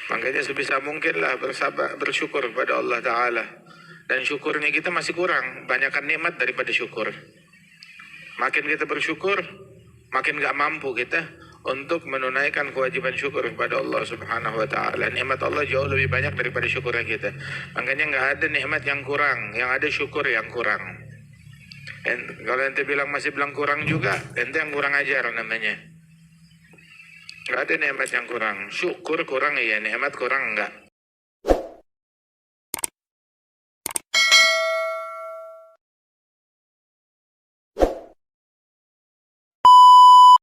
Makanya sebisa mungkin lah bersyukur kepada Allah Ta'ala. Dan syukurnya kita masih kurang, banyakkan nikmat daripada syukur. Makin kita bersyukur, makin gak mampu kita untuk menunaikan kewajiban syukur kepada Allah Subhanahu wa Ta'ala. Nikmat Allah jauh lebih banyak daripada syukurnya kita. Makanya gak ada nikmat yang kurang, yang ada syukur yang kurang. Kalau ente bilang masih bilang kurang juga, ente yang kurang ajar namanya. Gak ada nikmat yang kurang. Syukur kurang iya, nikmat kurang enggak.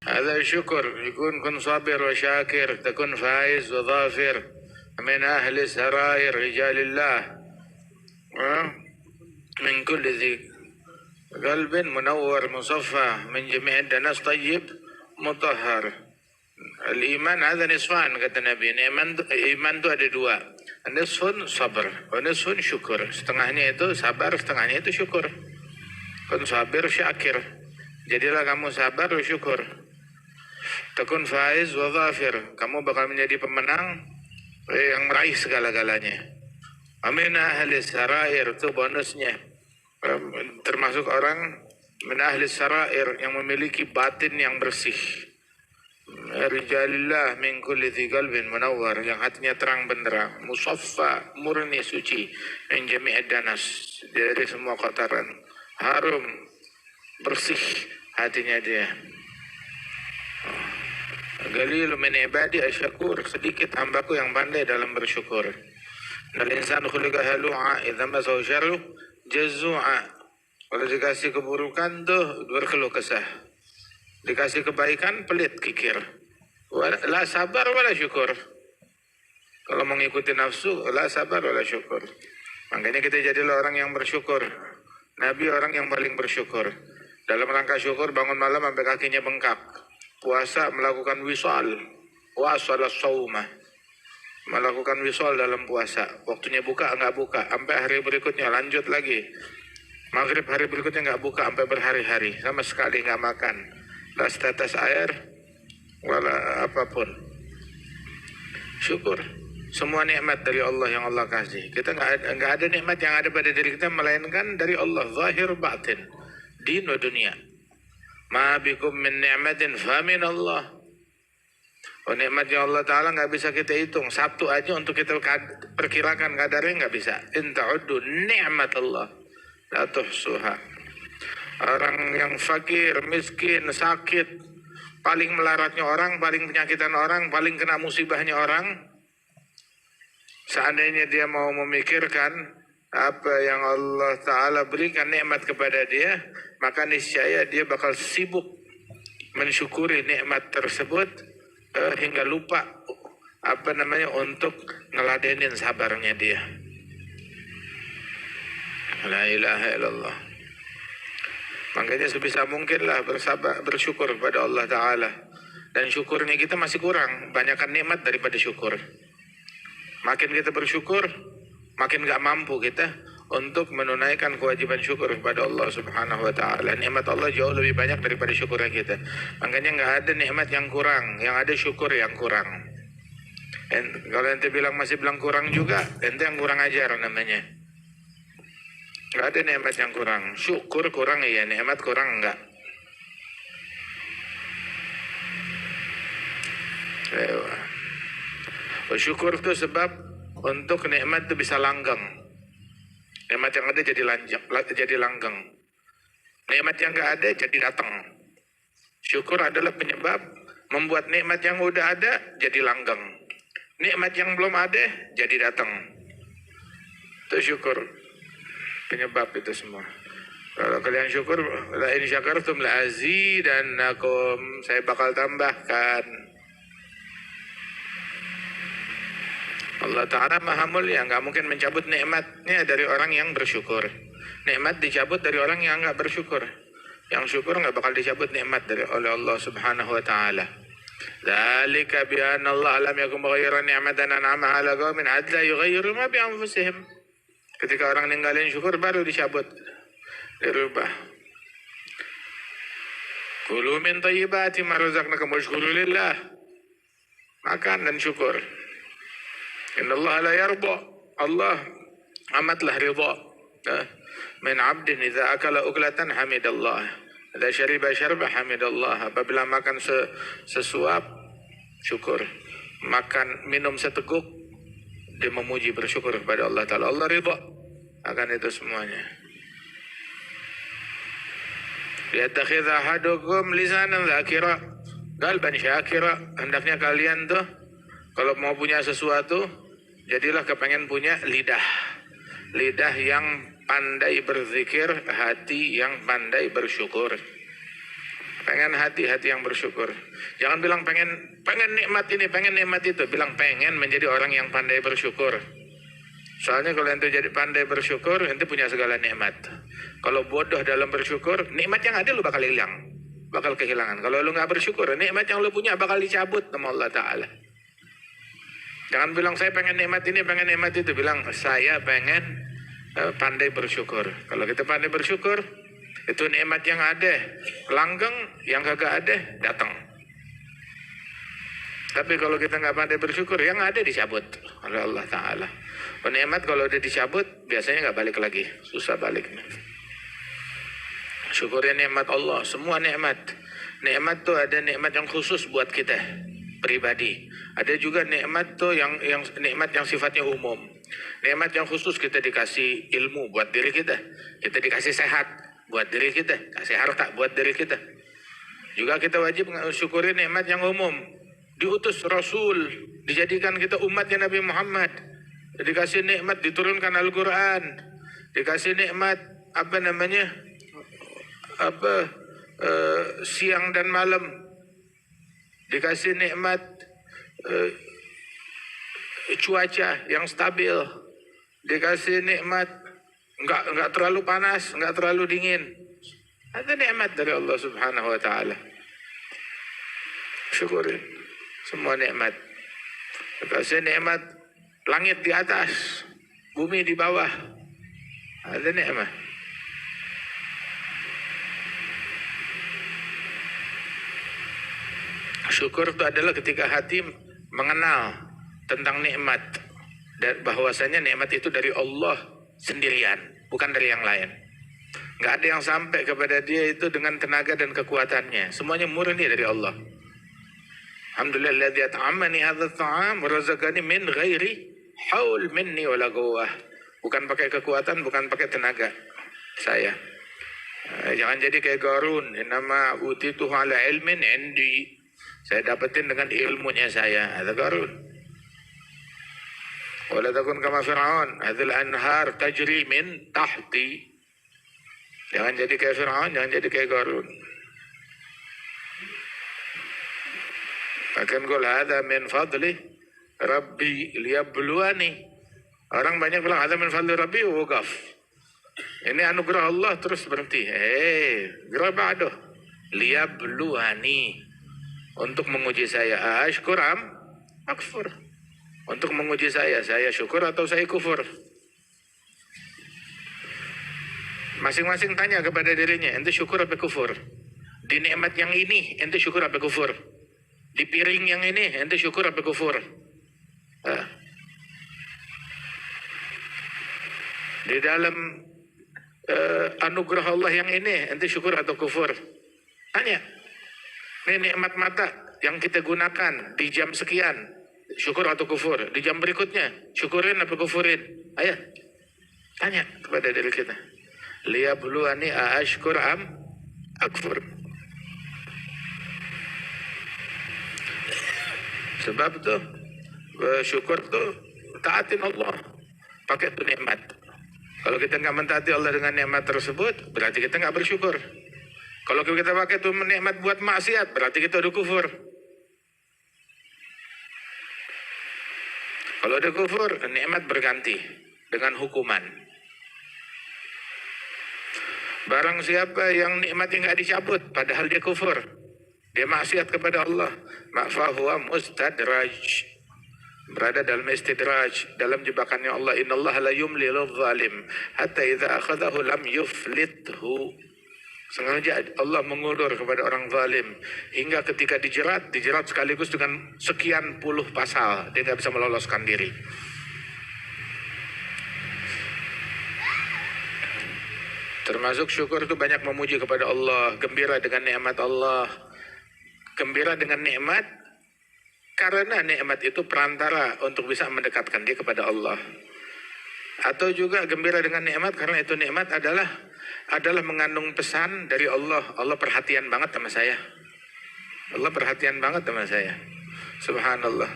هذا شكر يكون كن صابر وشاكر تكون فايز وظافر من أهل السرائر رجال الله من كل ذي قلب منور مصفى من جميع الناس طيب مطهر. Al-iman ada nisfan kata Nabi. Iman itu ada dua. Nisfun sabar, nisfun syukur. Setengahnya itu sabar, setengahnya itu syukur. Kun sabir syakir. Jadilah kamu sabar dan syukur. Takun faiz wa dhafir. Kamu bakal menjadi pemenang yang meraih segala-galanya. Amin ahli sarair itu bonusnya. Termasuk orang min ahli sarair yang memiliki batin yang bersih. Rijalillah min kulli dhi qalbin munawwar, yang hatinya terang benderang, musaffa, murni suci, min jami'id danas, dari semua kotoran, harum, bersih hatinya dia. Galil min ibadi asyakur, sedikit hambaku yang pandai dalam bersyukur. Nal insan khuliqa halu'a idza masahu syarru jazzu'a. Kalau dikasih keburukan tuh berkeluh kesah. Dikasih kebaikan pelit kikir. La sabar wala syukur. Kalau mengikuti nafsu, la sabar wala syukur. Makanya kita jadilah orang yang bersyukur. Nabi orang yang paling bersyukur. Dalam rangka syukur bangun malam sampai kakinya bengkak. Puasa melakukan wisal. Wasala saumah. Melakukan wisal dalam puasa. Waktunya buka enggak buka. Sampai hari berikutnya lanjut lagi. Maghrib hari berikutnya enggak buka sampai berhari-hari. Sama sekali enggak makan. Las tetes air, wala apapun. Syukur. Semua nikmat dari Allah yang Allah kasih. Kita nggak ada nikmat yang ada pada diri kita melainkan dari Allah, zahir batin, din wa dunia. Ma bikum min ni'matin fa min Allah. Oh, nikmat yang Allah Ta'ala nggak bisa kita hitung. Sabtu aja untuk kita perkirakan kadarnya nggak bisa. In ta'uddu ni'mat Allah la tuhsuha. Orang yang fakir, miskin, sakit, paling melaratnya orang, paling penyakitan orang, paling kena musibahnya orang. Seandainya dia mau memikirkan apa yang Allah Ta'ala berikan nikmat kepada dia, maka niscaya dia bakal sibuk mensyukuri nikmat tersebut hingga lupa untuk ngeladenin sabarnya dia. La ilaha illallah. Makanya sebisa mungkin lah bersyukur kepada Allah Ta'ala. Dan syukurnya kita masih kurang, banyakkan nikmat daripada syukur. Makin kita bersyukur, makin gak mampu kita untuk menunaikan kewajiban syukur kepada Allah Subhanahu wa Ta'ala. Nikmat Allah jauh lebih banyak daripada syukurnya kita. Makanya gak ada nikmat yang kurang, yang ada syukur yang kurang. Kalau ente bilang masih bilang kurang juga, ente yang kurang ajar namanya. Gak ada nikmat yang kurang. Syukur kurang iya, nikmat kurang enggak. Syukur itu sebab untuk nikmat itu bisa langgeng. Nikmat yang ada jadi langgeng. Nikmat yang enggak ada jadi datang. Syukur adalah penyebab membuat nikmat yang udah ada jadi langgeng. Nikmat yang belum ada jadi datang. Itu syukur. Penyebab itu semua. Kalau kalian syukur, la in syakartum la azidannakum, saya bakal tambahkan. Allah Ta'ala Maha Mulia, nggak mungkin mencabut nikmatnya dari orang yang bersyukur. Nikmat dicabut dari orang yang nggak bersyukur. Yang syukur nggak bakal dicabut nikmat oleh Allah Subhanahu Wa Ta'ala. Dzalika bi anna Allah lam yakum mughayyiran ni'matan an'amaha 'ala qaumin hatta yughayyiru ma bi anfusihim. Ketika orang ninggalin syukur baru dicabut, dirubah. Kulu min thayyibati ma razaqnakum washkuru lillah. Makan dan syukur. Innallaha la yarda. Allah amatlah ridha. Min 'abdin idza akala uklatan hamidallah. Idza syariba syarba hamidallah. Apabila makan sesuap syukur. Makan minum seteguk dia memuji bersyukur kepada Allah Ta'ala. Allah ridha akan itu semuanya. Liyattakhidha ahadukum lisanan dzakira qalban syakira. Hendaknya kalian tuh kalau mau punya sesuatu, jadilah kepengen punya lidah. Lidah yang pandai berzikir, hati yang pandai bersyukur. Pengen hati-hati yang bersyukur. Jangan bilang pengen nikmat ini, pengen nikmat itu. Bilang pengen menjadi orang yang pandai bersyukur. Soalnya kalau ente jadi pandai bersyukur, ente punya segala nikmat. Kalau bodoh dalam bersyukur, nikmat yang ada lu bakal hilang. Bakal kehilangan. Kalau lu gak bersyukur, nikmat yang lu punya bakal dicabut sama Allah Ta'ala. Jangan bilang saya pengen nikmat ini, pengen nikmat itu. Bilang saya pengen pandai bersyukur. Kalau kita pandai bersyukur, itu nikmat yang ada langgeng, yang kagak ada datang. Tapi kalau kita nggak pandai bersyukur, yang ada dicabut oleh Allah Ta'ala. Nikmat kalau udah dicabut, biasanya nggak balik lagi, susah baliknya. Syukurin nikmat Allah, semua nikmat. Nikmat tuh ada nikmat yang khusus buat kita pribadi. Ada juga nikmat tuh yang nikmat yang sifatnya umum. Nikmat yang khusus kita dikasih ilmu buat diri kita. Kita dikasih sehat buat diri kita, kasih harta buat diri kita. Juga kita wajib syukurin nikmat yang umum. Diutus Rasul, dijadikan kita umatnya Nabi Muhammad. Dikasih nikmat diturunkan Al-Quran. Dikasih nikmat siang dan malam. Dikasih nikmat cuaca yang stabil. Dikasih nikmat enggak terlalu panas, enggak terlalu dingin. Ada nikmat dari Allah Subhanahu wa Ta'ala. Syukurin semua nikmat. Dikasih nikmat langit di atas, bumi di bawah. Ada nikmat. Syukur itu adalah ketika hati mengenal tentang nikmat, dan bahwasanya nikmat itu dari Allah sendirian, bukan dari yang lain. Nggak ada yang sampai kepada dia itu dengan tenaga dan kekuatannya. Semuanya murni dari Allah. Alhamdulillah at'amani hadzal ta'am wa razaqani min ghairi haul minni wala quwwah. Bukan pakai kekuatan, bukan pakai tenaga saya. Jangan jadi kayak Qarun, nama utituhu ala ilmin indi. Saya dapetin dengan ilmunya saya. Ada Qarun. Wala takun kama Fir'aun, hadzal anhar tajri min tahti. Jangan jadi kayak Fir'aun, jangan jadi kayak Qarun. Akan qul hadza min fadli rabbi liyabluwani. Orang banyak bilang hadza min fadli rabbi waqaf. Ini anugerah Allah terus berhenti. Gerah ba'dah liyabluwani. Untuk menguji saya, ashkur am akfur. Untuk menguji saya syukur atau saya kufur. Masing-masing tanya kepada dirinya, ente syukur apa kufur? Di nikmat yang ini, ente syukur apa kufur? Di piring yang ini, ente syukur apa kufur? Di dalam anugerah Allah yang ini, ente syukur atau kufur? Tanya. Ini nikmat mata yang kita gunakan di jam sekian, syukur atau kufur? Di jam berikutnya, syukurin apa kufurin? Ayo, tanya kepada diri kita. Liyabluwani aashkur am akfur. Sebab tuh syukur tuh taatin Allah, pakai tuh nikmat. Kalau kita nggak mentaati Allah dengan nikmat tersebut, berarti kita nggak bersyukur. Kalau kita pakai tuh nikmat buat maksiat, berarti kita udah kufur. Kalau udah kufur, nikmat berganti dengan hukuman. Barang siapa yang nikmatnya nggak dicabut, padahal dia kufur, dia maksiat kepada Allah, fahuwa mustadraj, berada dalam istidraj, dalam jebakannya Allah. Innallaha la yumli lidh-dhalim hatta idza akhadhahu lam yuflithu. Sengaja Allah mengulur kepada orang zalim hingga ketika dijerat sekaligus dengan sekian puluh pasal, dia nggak bisa meloloskan diri. Termasuk syukur itu banyak memuji kepada Allah, gembira dengan nikmat Allah. Gembira dengan nikmat karena nikmat itu perantara untuk bisa mendekatkan dia kepada Allah. Atau juga gembira dengan nikmat karena itu nikmat adalah mengandung pesan dari Allah. Allah perhatian banget sama saya. Allah perhatian banget sama saya. Subhanallah.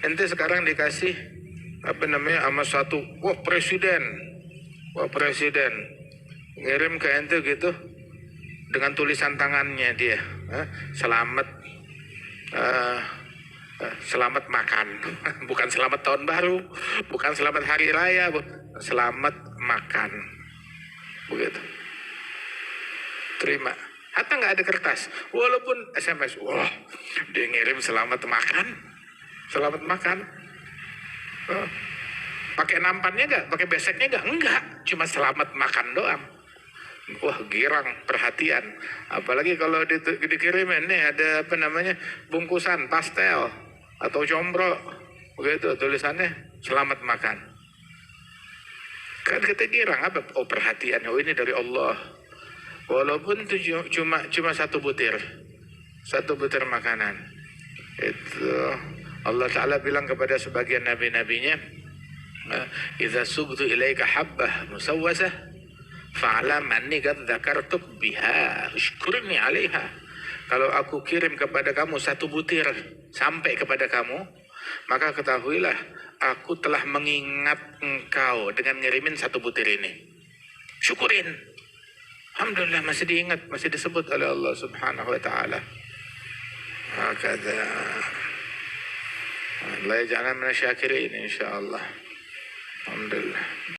Ente sekarang dikasih sama satu presiden ngirim ke ente gitu dengan tulisan tangannya dia, selamat makan. Bukan selamat tahun baru, bukan selamat hari raya, selamat makan. Begitu. Terima. Hatta nggak ada kertas, walaupun SMS. Wah, dia ngirim selamat makan. Pakai nampannya nggak, pakai beseknya nggak, enggak, cuma selamat makan doang. Wah, girang, perhatian. Apalagi kalau dikirimin nih ada bungkusan pastel atau combro, begitu tulisannya selamat makan. Kan kita girang, apa? Oh, perhatian, oh ini dari Allah. Walaupun itu cuma satu butir makanan. Itu Allah Ta'ala bilang kepada sebagian nabi-nabinya, "Idza subtu ilaika habbah musawwasah fa'lam anni qad dzakartuk biha ushkurni 'alaiha." Kalau aku kirim kepada kamu satu butir sampai kepada kamu, maka ketahuilah aku telah mengingat engkau dengan ngirimin satu butir ini. Syukurin. Alhamdulillah masih diingat, masih disebut oleh Allah Subhanahu wa taala. Hakadha. Allah yaj'alna minasy syakirin insyaallah. Alhamdulillah.